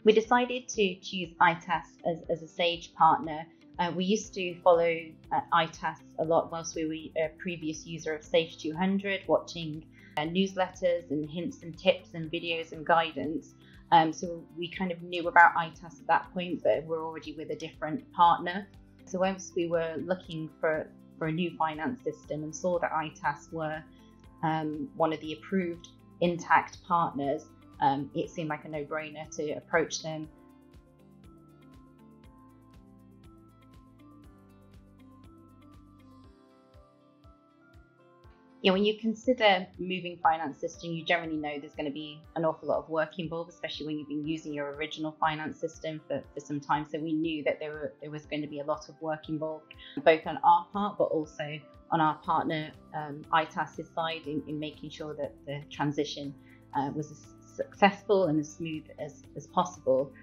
We decided to choose ITAS as a Sage partner. We used to follow ITAS a lot whilst we were a previous user of Sage 200, watching newsletters and hints and tips and videos and guidance. So we kind of knew about ITAS at that point, but we're already with a different partner. So once we were looking for a new finance system and saw that ITAS were one of the approved Intacct partners, it seemed like a no-brainer to approach them. Yeah, when you consider moving finance system, you generally know there's going to be an awful lot of work involved, especially when you've been using your original finance system for some time. So we knew that there was going to be a lot of work involved, both on our part, but also on our partner ITAS's side in making sure that the transition was as successful and as smooth as possible.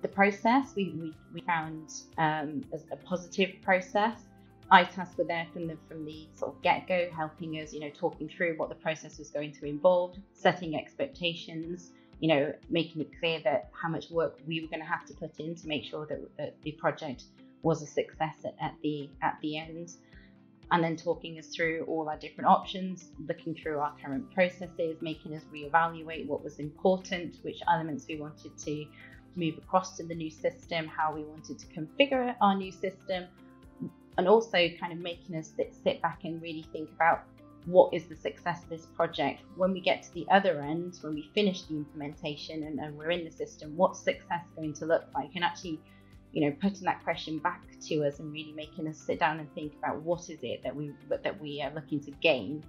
The process we found as a positive process. ITAS were there from the sort of get-go, helping us, talking through what the process was going to involve, setting expectations, making it clear that how much work we were going to have to put in to make sure that the project was a success at the end, and then talking us through all our different options, looking through our current processes, making us reevaluate what was important, which elements we wanted to move across to the new system, how we wanted to configure our new system, and also kind of making us sit back and really think about what is the success of this project. When we get to the other end, when we finish the implementation and we're in the system, what's success going to look like? And actually, putting that question back to us and really making us sit down and think about what is it that we are looking to gain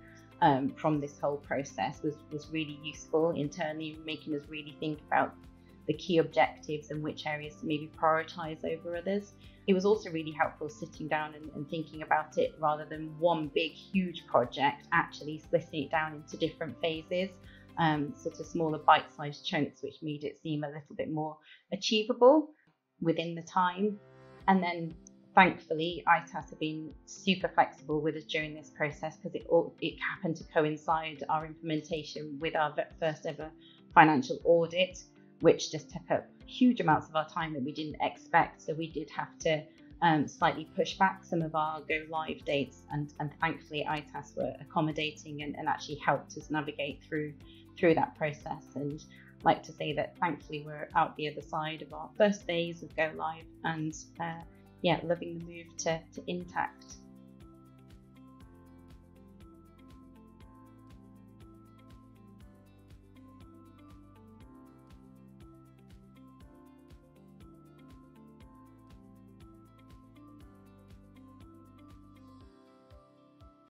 from this whole process was really useful internally, making us really think about the key objectives and which areas to maybe prioritize over others. It was also really helpful sitting down and thinking about it rather than one big, huge project, actually splitting it down into different phases, sort of smaller bite-sized chunks, which made it seem a little bit more achievable within the time. And then thankfully, ITAS have been super flexible with us during this process because it happened to coincide our implementation with our first ever financial audit, which just took up huge amounts of our time that we didn't expect. So we did have to slightly push back some of our go live dates, and thankfully ITAS were accommodating and actually helped us navigate through that process. And I'd like to say that thankfully we're out the other side of our first phase of go live, and loving the move to Intacct.